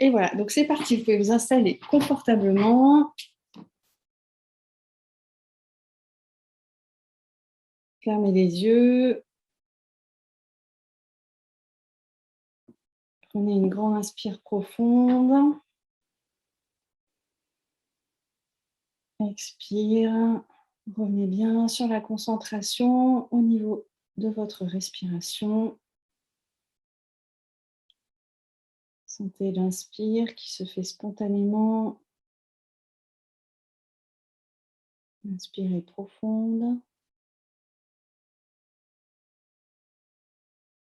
Et voilà, donc c'est parti, vous pouvez vous installer confortablement. Fermez les yeux. Prenez une grande inspire profonde. Expire. Revenez bien sur la concentration au niveau de votre respiration. Sentez l'inspire qui se fait spontanément. Inspirez profonde.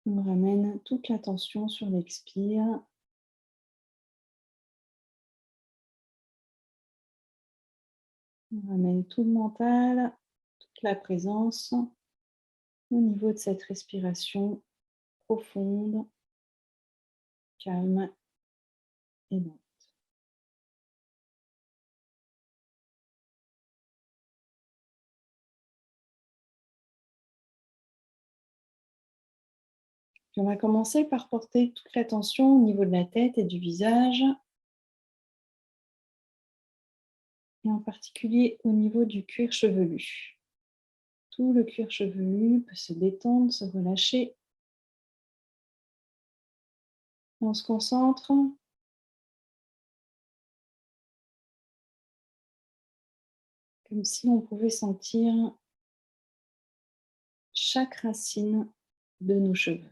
On ramène toute l'attention sur l'expire. On ramène tout le mental, toute la présence au niveau de cette respiration profonde, calme et lente. Puis on va commencer par porter toute l'attention au niveau de la tête et du visage, et en particulier au niveau du cuir chevelu. Tout le cuir chevelu peut se détendre, se relâcher. On se concentre comme si on pouvait sentir chaque racine de nos cheveux.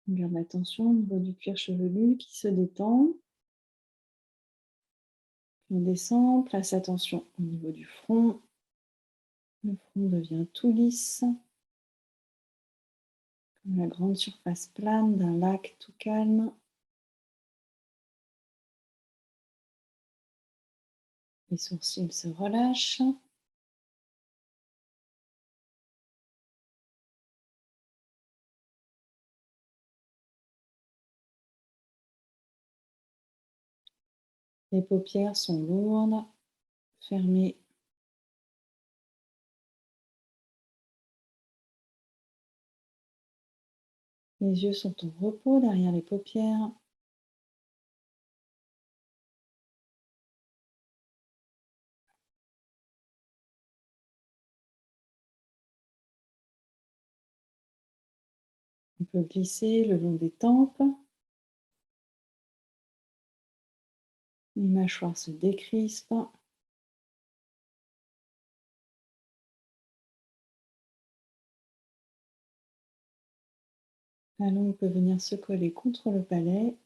On garde l'attention au niveau du cuir chevelu qui se détend. On descend, place attention au niveau du front. Le front devient tout lisse, comme la grande surface plane d'un lac tout calme. Les sourcils se relâchent. Les paupières sont lourdes, fermées. Les yeux sont au repos derrière les paupières. On peut glisser le long des tempes. Les mâchoires se décrispent. La langue peut venir se coller contre le palais.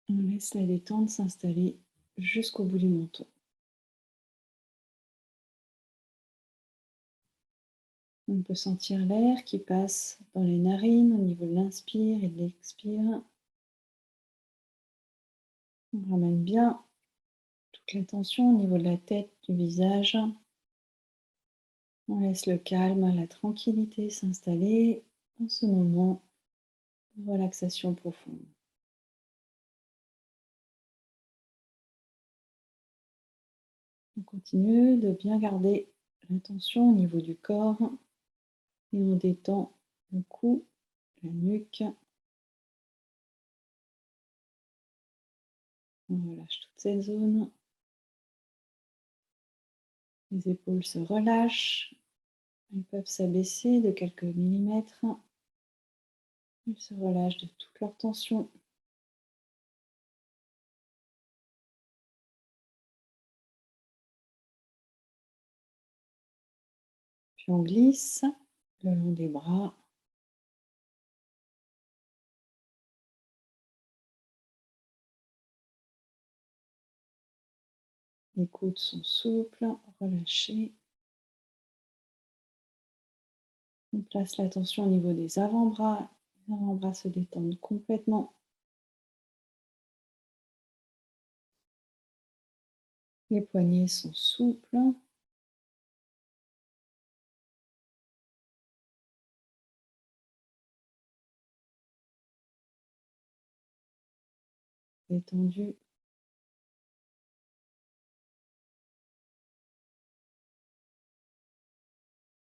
On laisse la détente s'installer jusqu'au bout du menton. On peut sentir l'air qui passe dans les narines au niveau de l'inspire et de l'expire. On ramène bien toute l'attention au niveau de la tête, du visage. On laisse le calme, la tranquillité s'installer dans ce moment de relaxation profonde. On continue de bien garder l'attention au niveau du corps et on détend le cou, la nuque. On relâche toute cette zone. Les épaules se relâchent. Elles peuvent s'abaisser de quelques millimètres. Elles se relâchent de toute leur tension. Puis on glisse le long des bras. Les coudes sont souples, relâchés. On place l'attention au niveau des avant-bras. Les avant-bras se détendent complètement. Les poignets sont souples. Détendus.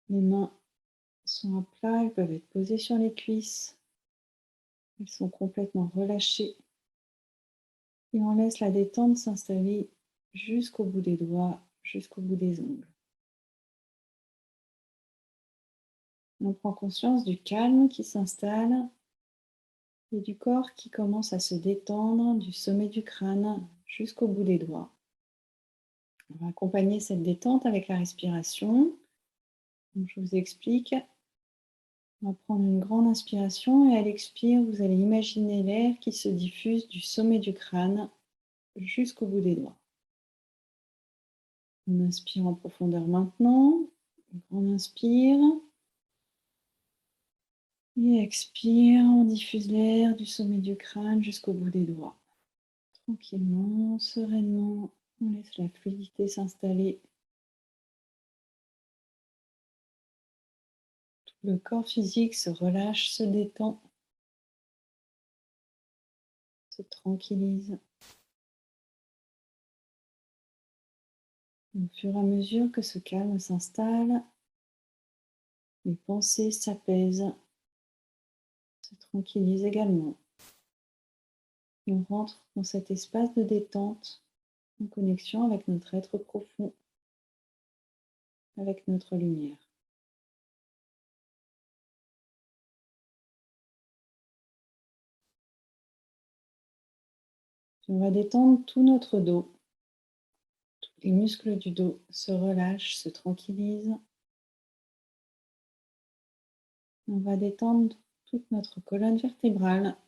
Les mains sont à plat, elles peuvent être posées sur les cuisses. Elles sont complètement relâchées. Et on laisse la détente s'installer jusqu'au bout des doigts, jusqu'au bout des ongles. On prend conscience du calme qui s'installe et du corps qui commence à se détendre du sommet du crâne jusqu'au bout des doigts. On va accompagner cette détente avec la respiration. Donc, je vous explique. On va prendre une grande inspiration et à l'expire, vous allez imaginer l'air qui se diffuse du sommet du crâne jusqu'au bout des doigts. On inspire en profondeur maintenant. Une grande inspire. Et expire, on diffuse l'air du sommet du crâne jusqu'au bout des doigts. Tranquillement, sereinement, on laisse la fluidité s'installer. Tout le corps physique se relâche, se détend, se tranquillise. Au fur et à mesure que ce calme s'installe, les pensées s'apaisent, se tranquillisent également. On rentre dans cet espace de détente en connexion avec notre être profond, avec notre lumière. On va détendre tout notre dos. Tous les muscles du dos se relâchent, se tranquillisent. On va détendre toute notre colonne vertébrale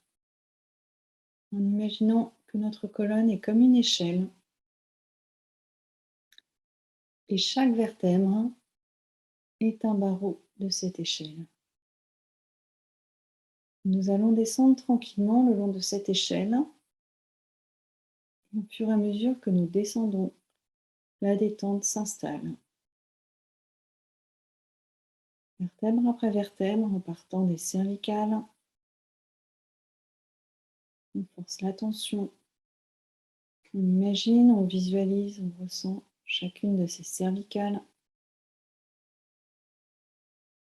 en imaginant que notre colonne est comme une échelle et chaque vertèbre est un barreau de cette échelle. Nous allons descendre tranquillement le long de cette échelle. Au fur et à mesure que nous descendons, la détente s'installe. Vertèbre après vertèbre, en partant des cervicales. On force l'attention. On imagine, on visualise, on ressent chacune de ces cervicales.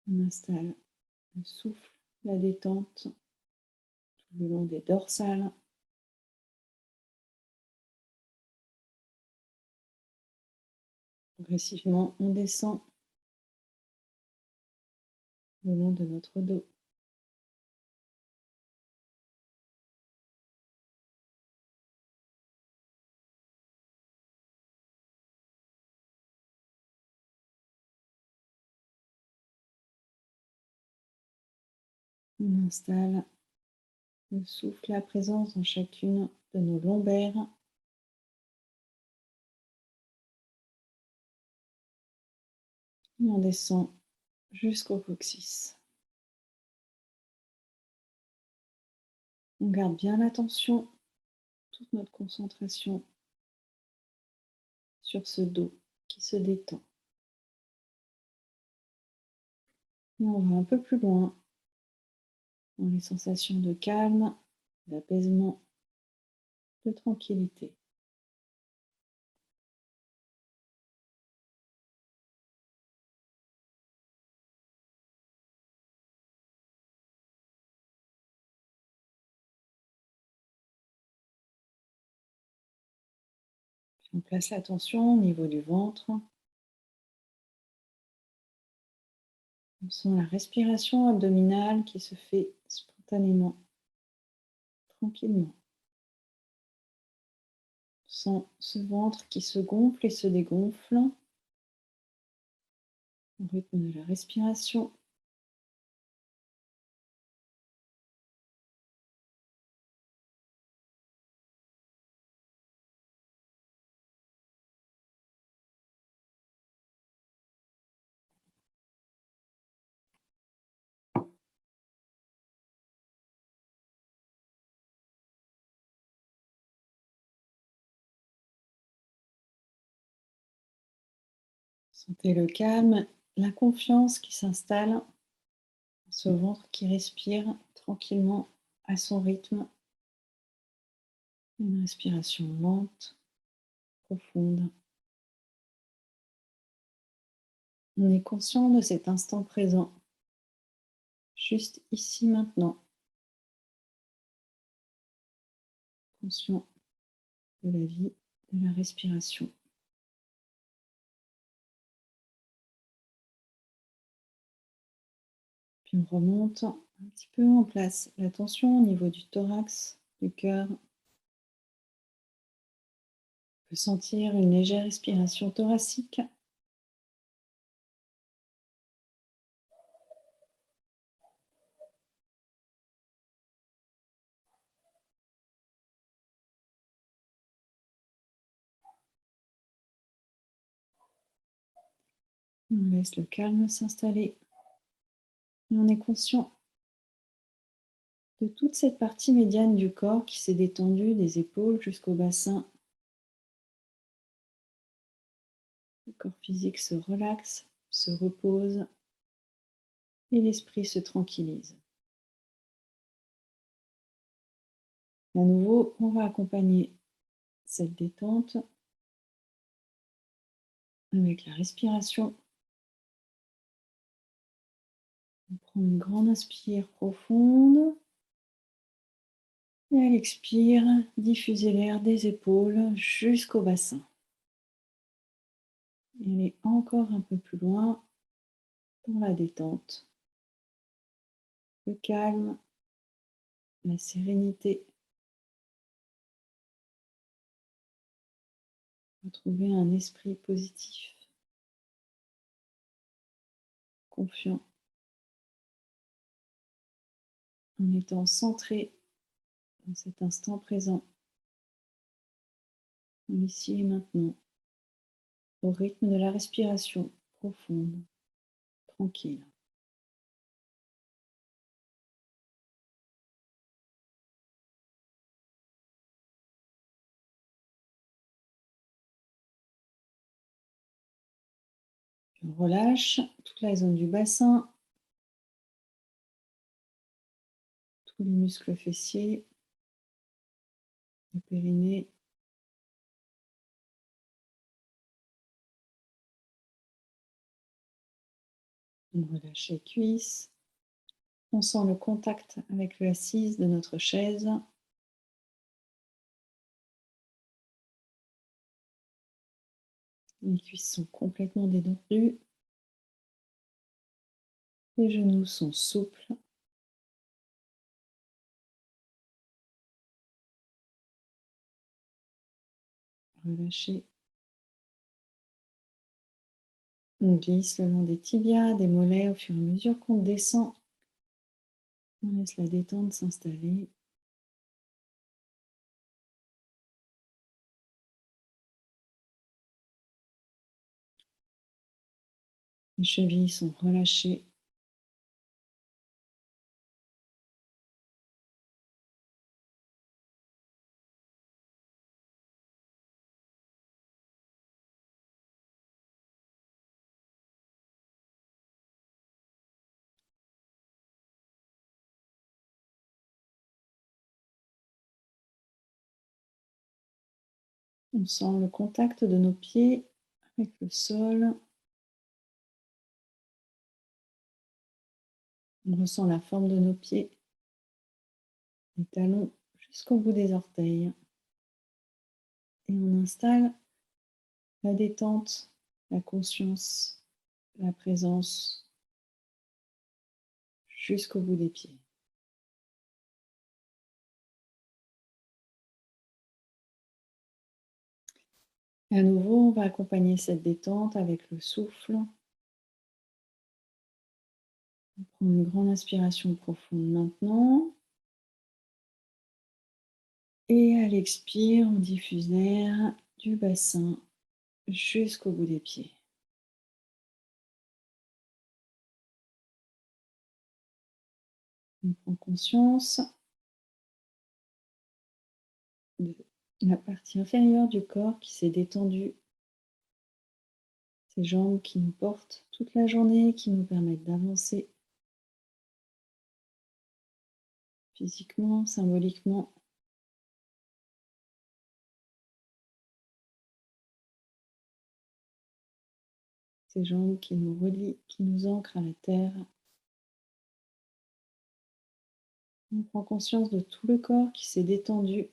On installe le souffle, la détente tout le long des dorsales. Progressivement, on descend le long de notre dos. On installe le souffle, la présence dans chacune de nos lombaires. Et on descend jusqu'au coccyx. On garde bien l'attention, toute notre concentration sur ce dos qui se détend. Et on va un peu plus loin dans les sensations de calme, d'apaisement, de tranquillité. On place l'attention au niveau du ventre. On sent la respiration abdominale qui se fait spontanément, tranquillement. On sent ce ventre qui se gonfle et se dégonfle au rythme de la respiration. Sentez le calme, la confiance qui s'installe dans ce ventre qui respire tranquillement à son rythme. Une respiration lente, profonde. On est conscient de cet instant présent, juste ici maintenant, conscient de la vie, de la respiration. Puis on remonte un petit peu en place l'attention au niveau du thorax, du cœur. On peut sentir une légère respiration thoracique. On laisse le calme s'installer. Et on est conscient de toute cette partie médiane du corps qui s'est détendue des épaules jusqu'au bassin. Le corps physique se relaxe, se repose et l'esprit se tranquillise. À nouveau, on va accompagner cette détente avec la respiration. On prend une grande inspire profonde et à l'expire, diffuser l'air des épaules jusqu'au bassin. Et aller encore un peu plus loin dans la détente, le calme, la sérénité. Retrouver un esprit positif, confiant, en étant centré dans cet instant présent, ici et maintenant, au rythme de la respiration profonde, tranquille. On relâche toute la zone du bassin, tous les muscles fessiers, le périnée. On relâche les cuisses. On sent le contact avec l'assise de notre chaise. Les cuisses sont complètement détendues. Les genoux sont souples. Relâchez. On glisse le long des tibias, des mollets au fur et à mesure qu'on descend. On laisse la détente s'installer. Les chevilles sont relâchées. On sent le contact de nos pieds avec le sol. On ressent la forme de nos pieds, les talons jusqu'au bout des orteils. Et on installe la détente, la conscience, la présence jusqu'au bout des pieds. Et à nouveau, on va accompagner cette détente avec le souffle. On prend une grande inspiration profonde maintenant. Et à l'expire, on diffuse l'air du bassin jusqu'au bout des pieds. On prend conscience de la partie inférieure du corps qui s'est détendue. Ces jambes qui nous portent toute la journée, qui nous permettent d'avancer physiquement, symboliquement. Ces jambes qui nous relient, qui nous ancrent à la terre. On prend conscience de tout le corps qui s'est détendu,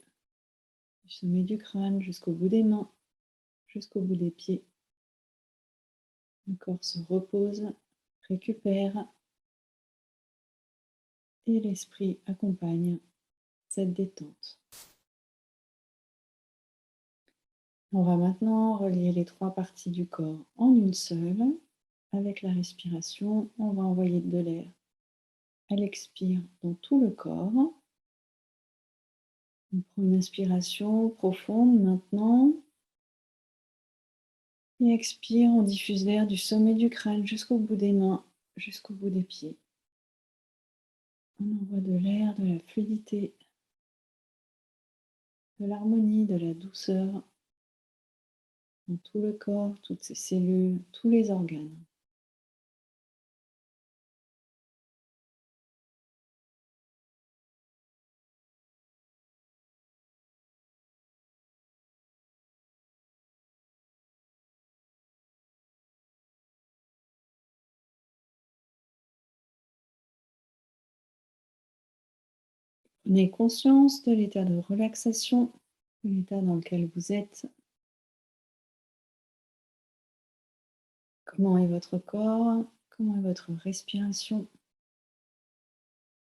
du sommet du crâne jusqu'au bout des mains, jusqu'au bout des pieds. Le corps se repose, récupère et l'esprit accompagne cette détente. On va maintenant relier les 3 parties du corps en une seule. Avec la respiration, on va envoyer de l'air. Elle expire dans tout le corps. On prend une inspiration profonde maintenant. Et expire, on diffuse l'air du sommet du crâne jusqu'au bout des mains, jusqu'au bout des pieds. On envoie de l'air, de la fluidité, de l'harmonie, de la douceur dans tout le corps, toutes ces cellules, tous les organes. Prenez conscience de l'état de relaxation, de l'état dans lequel vous êtes. Comment est votre corps? Comment est votre respiration?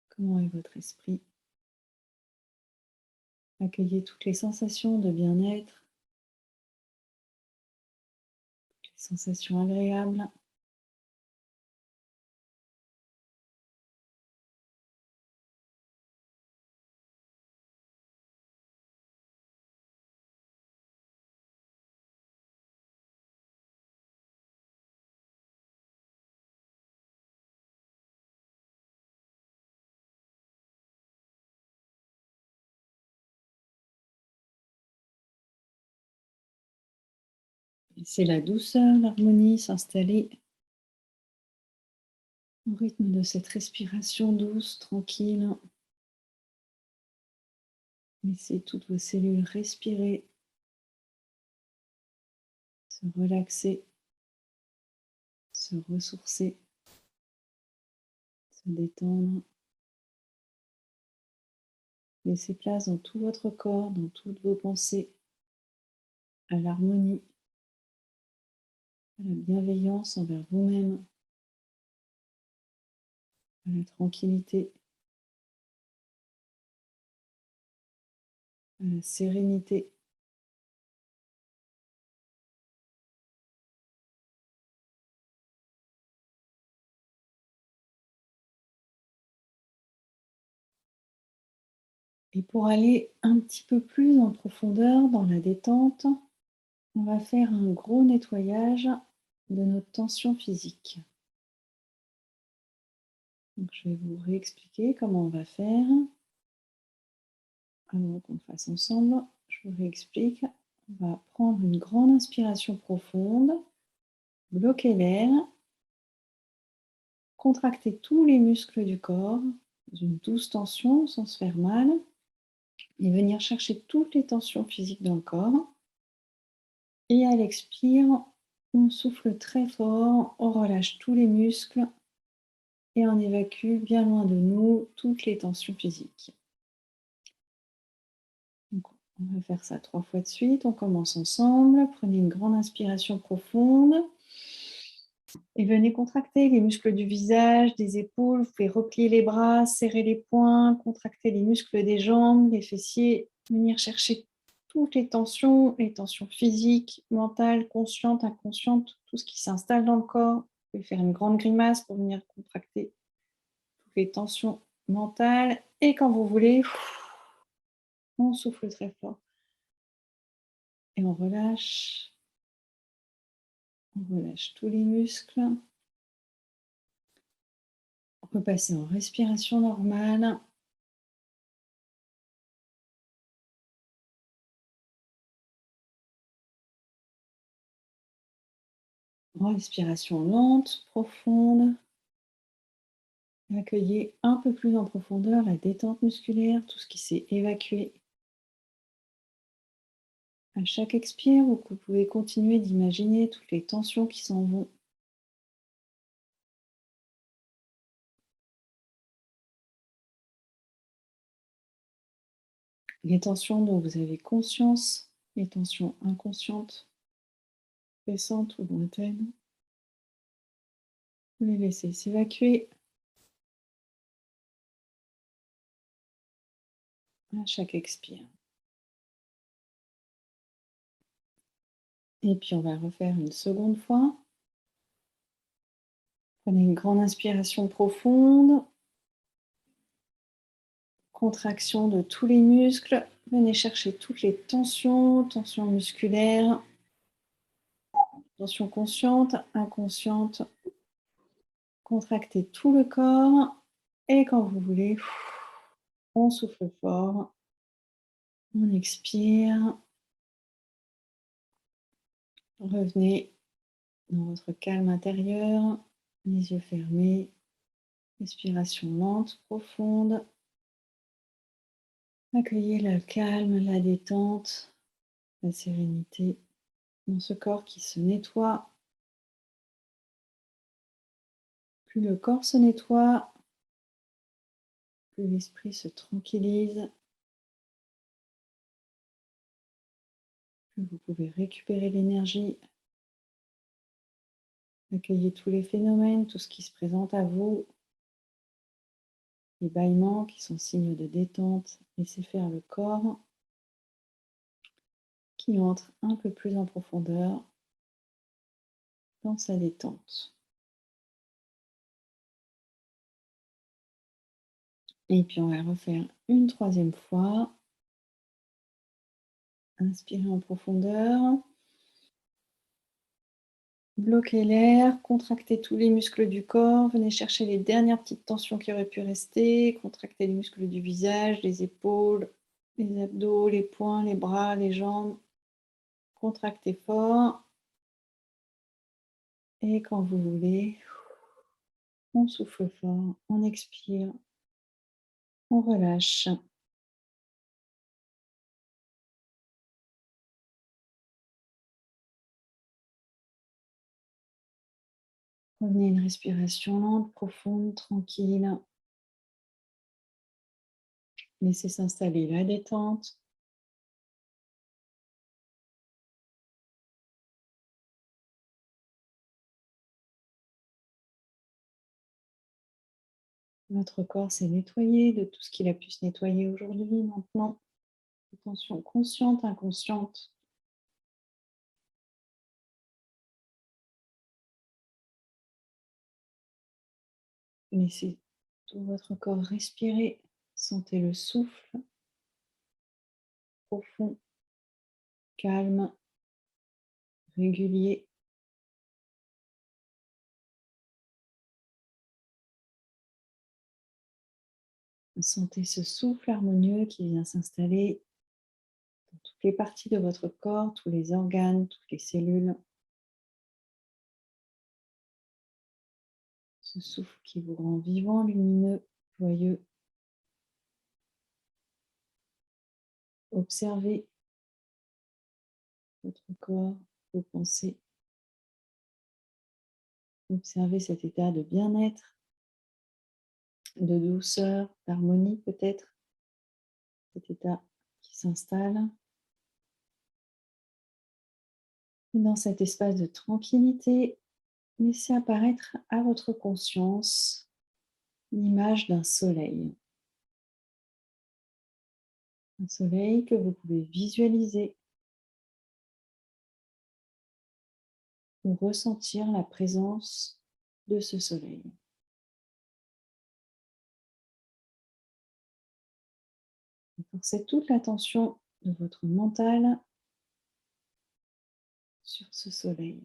Comment est votre esprit? Accueillez toutes les sensations de bien-être, les sensations agréables. Laissez la douceur, l'harmonie s'installer au rythme de cette respiration douce, tranquille. Laissez toutes vos cellules respirer, se relaxer, se ressourcer, se détendre. Laissez place dans tout votre corps, dans toutes vos pensées, à l'harmonie, à la bienveillance envers vous-même, à la tranquillité, à la sérénité. Et pour aller un petit peu plus en profondeur dans la détente, on va faire un gros nettoyage de notre tension physique. Donc, je vais vous réexpliquer comment on va faire. Avant qu'on le fasse ensemble, je vous réexplique. On va prendre une grande inspiration profonde, bloquer l'air, contracter tous les muscles du corps dans une douce tension sans se faire mal et venir chercher toutes les tensions physiques dans le corps. Et à l'expire, on souffle très fort, on relâche tous les muscles et on évacue bien loin de nous toutes les tensions physiques. Donc, on va faire ça 3 fois de suite. On commence ensemble. Prenez une grande inspiration profonde et venez contracter les muscles du visage, des épaules. Vous pouvez replier les bras, serrer les poings, contracter les muscles des jambes, les fessiers, venir chercher toutes les tensions physiques, mentales, conscientes, inconscientes, tout ce qui s'installe dans le corps. Vous pouvez faire une grande grimace pour venir contracter toutes les tensions mentales. Et quand vous voulez, on souffle très fort. Et on relâche tous les muscles. On peut passer en respiration normale. Respiration lente, profonde. Accueillez un peu plus en profondeur la détente musculaire, tout ce qui s'est évacué. À chaque expire, vous pouvez continuer d'imaginer toutes les tensions qui s'en vont. Les tensions dont vous avez conscience, les tensions inconscientes, pressantes ou lointaines, vous les laissez s'évacuer à chaque expire. Et puis on va refaire une seconde fois. Prenez une grande inspiration profonde, contraction de tous les muscles. Venez chercher toutes les tensions, tensions musculaires, tensions conscientes, inconscientes. Contractez tout le corps et quand vous voulez, on souffle fort, on expire. Revenez dans votre calme intérieur, les yeux fermés, respiration lente, profonde. Accueillez le calme, la détente, la sérénité dans ce corps qui se nettoie. Plus le corps se nettoie, plus l'esprit se tranquillise, plus vous pouvez récupérer l'énergie. Accueillez tous les phénomènes, tout ce qui se présente à vous, les bâillements qui sont signes de détente. Laissez faire le corps qui entre un peu plus en profondeur dans sa détente. Et puis on va refaire une troisième fois. Inspirez en profondeur. Bloquez l'air, contractez tous les muscles du corps. Venez chercher les dernières petites tensions qui auraient pu rester. Contractez les muscles du visage, les épaules, les abdos, les poings, les bras, les jambes. Contractez fort. Et quand vous voulez, on souffle fort, on expire, on relâche. Revenez à une respiration lente, profonde, tranquille. Laissez s'installer la détente. Votre corps s'est nettoyé de tout ce qu'il a pu se nettoyer aujourd'hui, maintenant. Des tensions conscientes, inconscientes. Laissez tout votre corps respirer. Sentez le souffle profond, calme, régulier. Sentez ce souffle harmonieux qui vient s'installer dans toutes les parties de votre corps, tous les organes, toutes les cellules. Ce souffle qui vous rend vivant, lumineux, joyeux. Observez votre corps, vos pensées. Observez cet état de bien-être, de douceur, d'harmonie peut-être. Cet état qui s'installe. Et dans cet espace de tranquillité, laissez apparaître à votre conscience l'image d'un soleil. Un soleil que vous pouvez visualiser ou ressentir la présence de ce soleil. Forcez toute l'attention de votre mental sur ce soleil.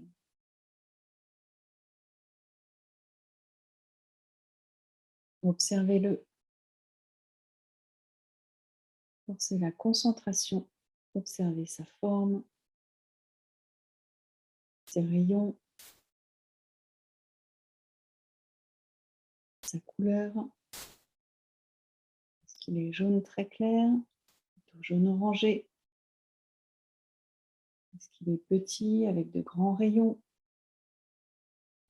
Observez-le. Forcez la concentration. Observez sa forme, ses rayons, sa couleur. Est-ce qu'il est jaune très clair, plutôt jaune orangé? Est-ce qu'il est petit avec de grands rayons?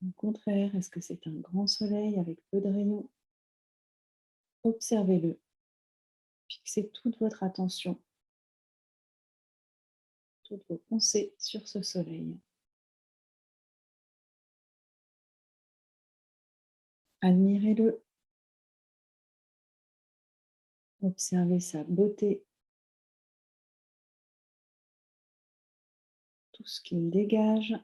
Au contraire, est-ce que c'est un grand soleil avec peu de rayons? Observez-le. Fixez toute votre attention, toutes vos pensées sur ce soleil. Admirez-le. Observez sa beauté, tout ce qu'il dégage.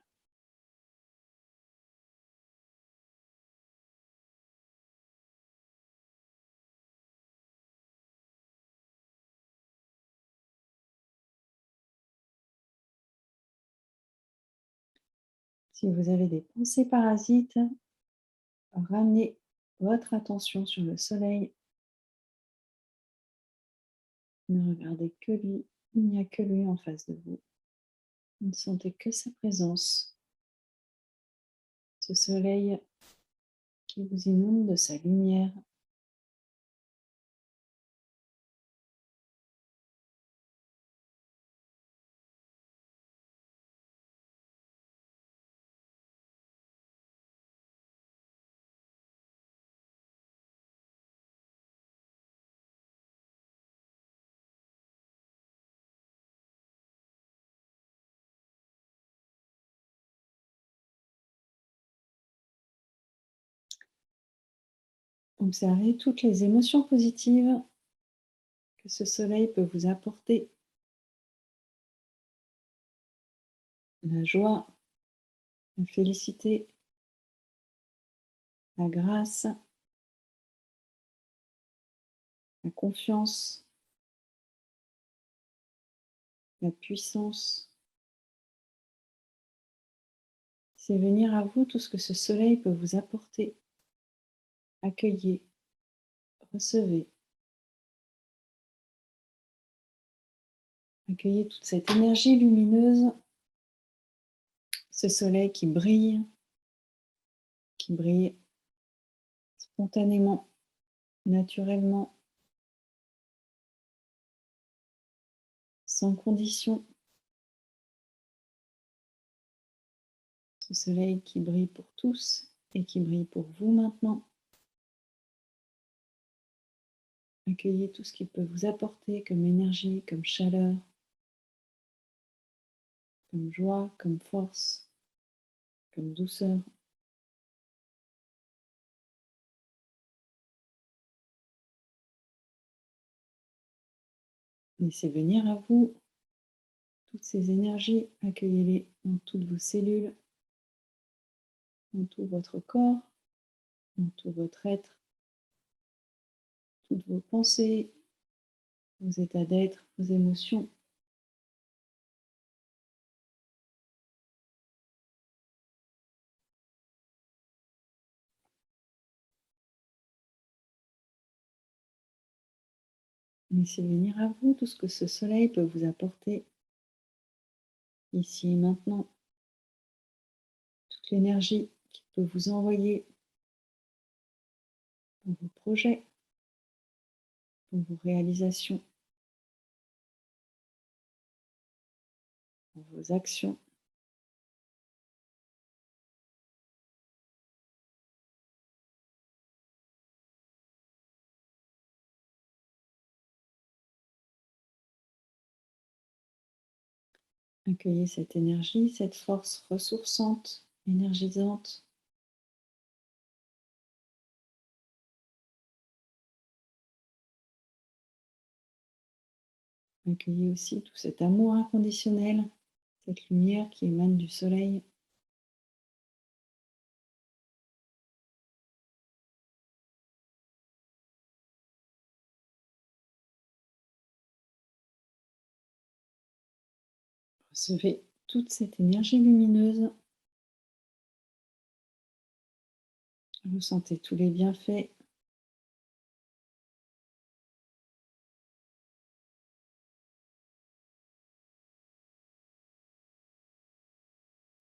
Si vous avez des pensées parasites, ramenez votre attention sur le soleil. Ne regardez que lui. Il n'y a que lui en face de vous. Ne sentez que sa présence. Ce soleil qui vous inonde de sa lumière. Observez toutes les émotions positives que ce soleil peut vous apporter. La joie, la félicité, la grâce, la confiance, la puissance. C'est venir à vous tout ce que ce soleil peut vous apporter. Accueillez, recevez. Accueillez toute cette énergie lumineuse, ce soleil qui brille spontanément, naturellement, sans condition. Ce soleil qui brille pour tous et qui brille pour vous maintenant. Accueillez tout ce qu'il peut vous apporter comme énergie, comme chaleur, comme joie, comme force, comme douceur. Laissez venir à vous toutes ces énergies, accueillez-les dans toutes vos cellules, dans tout votre corps, dans tout votre être, toutes vos pensées, vos états d'être, vos émotions. Laissez venir à vous tout ce que ce soleil peut vous apporter ici et maintenant, toute l'énergie qu'il peut vous envoyer pour vos projets, pour vos réalisations, pour vos actions. Accueillez cette énergie, cette force ressourçante, énergisante. Accueillez aussi tout cet amour inconditionnel, cette lumière qui émane du soleil. Recevez toute cette énergie lumineuse. Ressentez tous les bienfaits.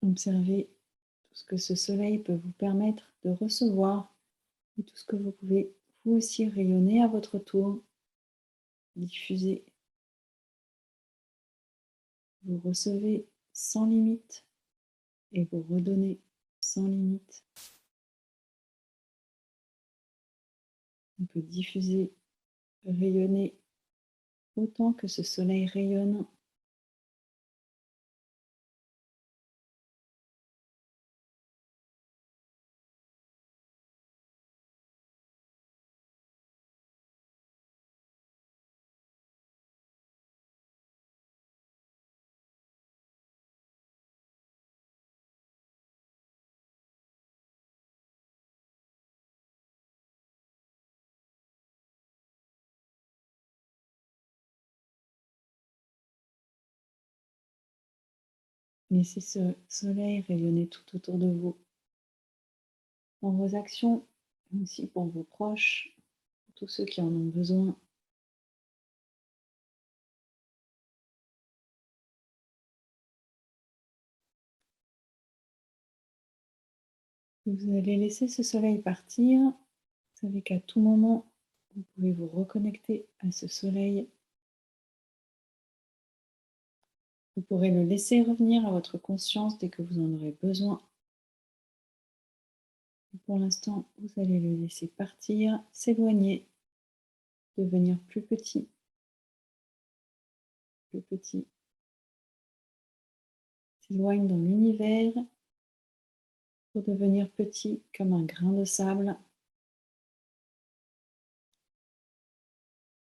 Observez tout ce que ce soleil peut vous permettre de recevoir et tout ce que vous pouvez vous aussi rayonner à votre tour, diffuser. Vous recevez sans limite et vous redonnez sans limite. On peut diffuser, rayonner autant que ce soleil rayonne. Laissez ce soleil rayonner tout autour de vous, dans vos actions, mais aussi pour vos proches, pour tous ceux qui en ont besoin. Vous allez laisser ce soleil partir. Vous savez qu'à tout moment, vous pouvez vous reconnecter à ce soleil. Vous pourrez le laisser revenir à votre conscience dès que vous en aurez besoin. Et pour l'instant, vous allez le laisser partir, s'éloigner, devenir plus petit, s'éloigne dans l'univers pour devenir petit comme un grain de sable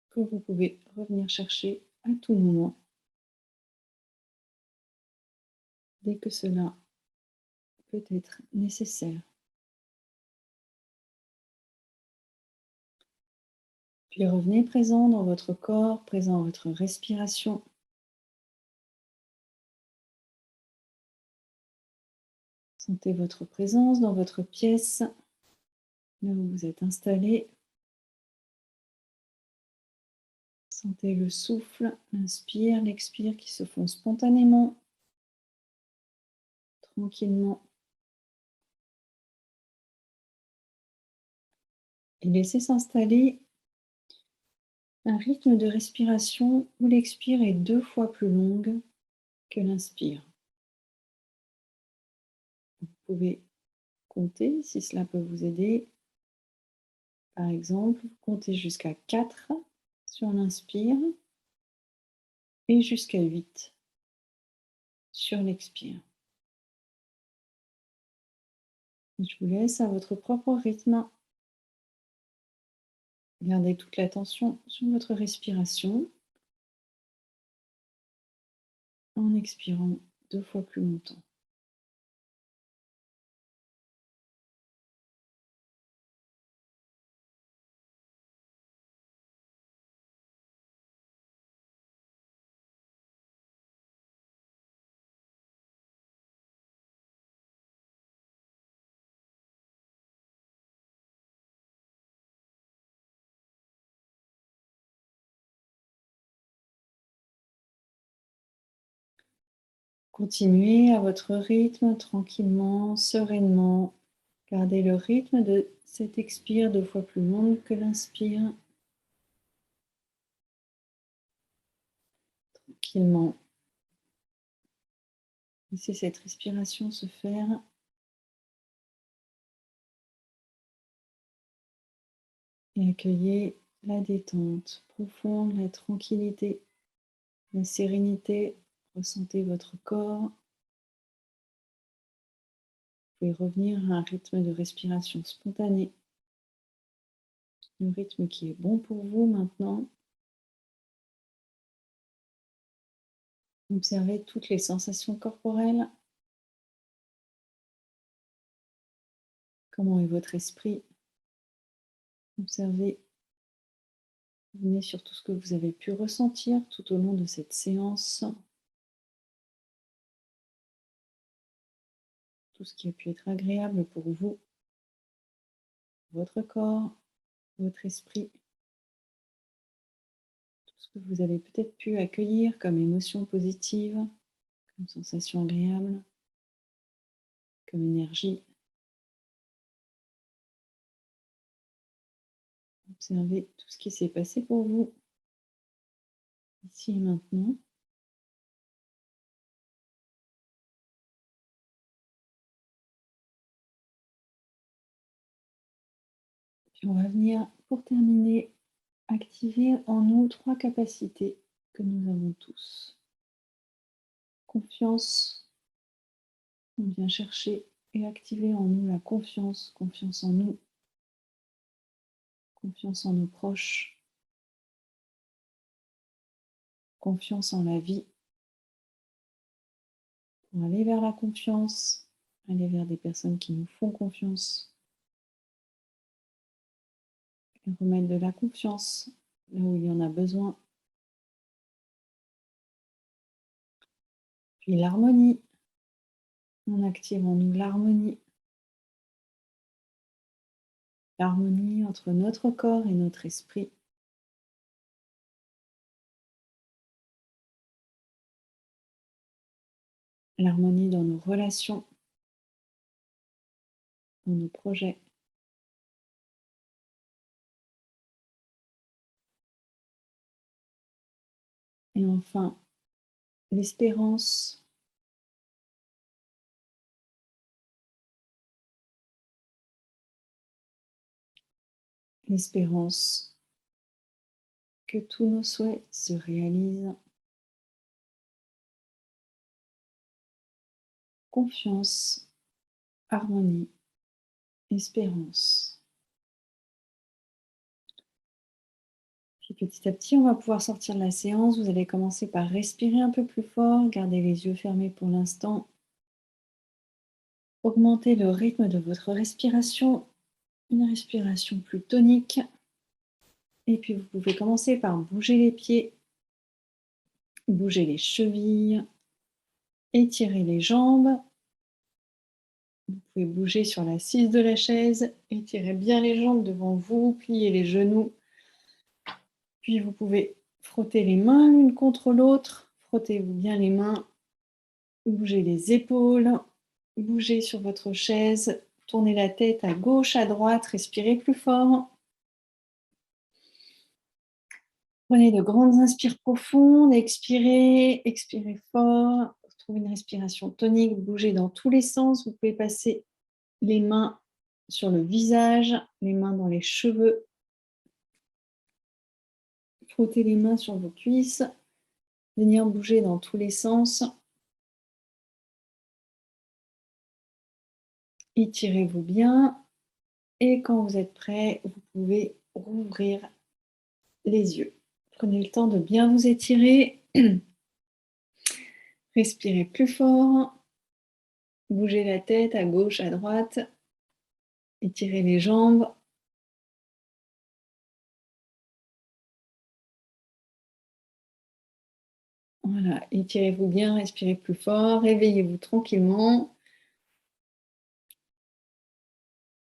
que vous pouvez revenir chercher à tout moment dès que cela peut être nécessaire. Puis revenez présent dans votre corps, présent dans votre respiration. Sentez votre présence dans votre pièce, là où vous êtes installé. Sentez le souffle, l'inspire, l'expire qui se font spontanément, tranquillement. Et laissez s'installer un rythme de respiration où l'expire est 2 fois plus longue que l'inspire. Vous pouvez compter si cela peut vous aider. Par exemple, vous comptez jusqu'à 4 sur l'inspire et jusqu'à 8 sur l'expire. Je vous laisse à votre propre rythme. Gardez toute l'attention sur votre respiration en expirant 2 fois plus longtemps. Continuez à votre rythme, tranquillement, sereinement. Gardez le rythme de cet expire 2 fois plus long que l'inspire. Tranquillement. Laissez cette respiration se faire. Et accueillez la détente profonde, la tranquillité, la sérénité. Ressentez votre corps. Vous pouvez revenir à un rythme de respiration spontané. Le rythme qui est bon pour vous maintenant. Observez toutes les sensations corporelles. Comment est votre esprit? Observez, venez sur tout ce que vous avez pu ressentir tout au long de cette séance. Tout ce qui a pu être agréable pour vous, votre corps, votre esprit. Tout ce que vous avez peut-être pu accueillir comme émotion positive, comme sensation agréable, comme énergie. Observez tout ce qui s'est passé pour vous, ici et maintenant. Puis on va venir, pour terminer, activer en nous 3 capacités que nous avons tous. Confiance, on vient chercher et activer en nous la confiance, confiance en nous, confiance en nos proches, confiance en la vie. Pour aller vers la confiance, aller vers des personnes qui nous font confiance et remettre de la confiance là où il y en a besoin. Puis l'harmonie, on active en nous l'harmonie. L'harmonie entre notre corps et notre esprit. L'harmonie dans nos relations, dans nos projets. Et enfin, l'espérance. L'espérance que tous nos souhaits se réalisent. Confiance, harmonie, espérance. Puis petit à petit, on va pouvoir sortir de la séance. Vous allez commencer par respirer un peu plus fort, garder les yeux fermés pour l'instant. Augmentez le rythme de votre respiration, une respiration plus tonique. Et puis vous pouvez commencer par bouger les pieds, bouger les chevilles, étirer les jambes. Vous pouvez bouger sur l'assise de la chaise, étirez bien les jambes devant vous, pliez les genoux. Puis vous pouvez frotter les mains l'une contre l'autre, frottez-vous bien les mains, bougez les épaules, bougez sur votre chaise, tournez la tête à gauche, à droite, respirez plus fort. Prenez de grandes inspires profondes, expirez, expirez fort, trouvez une respiration tonique, bougez dans tous les sens. Vous pouvez passer les mains sur le visage, les mains dans les cheveux. Frottez les mains sur vos cuisses, venir bouger dans tous les sens. Étirez-vous bien et quand vous êtes prêt, vous pouvez rouvrir les yeux. Prenez le temps de bien vous étirer. Respirez plus fort. Bougez la tête à gauche, à droite. Étirez les jambes. Voilà, étirez-vous bien, respirez plus fort. Réveillez-vous tranquillement.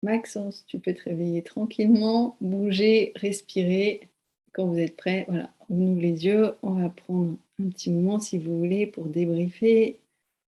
Maxence, tu peux te réveiller tranquillement, bouger, respirer. Quand vous êtes prêt, voilà, on ouvre les yeux. On va prendre un petit moment, si vous voulez, pour débriefer.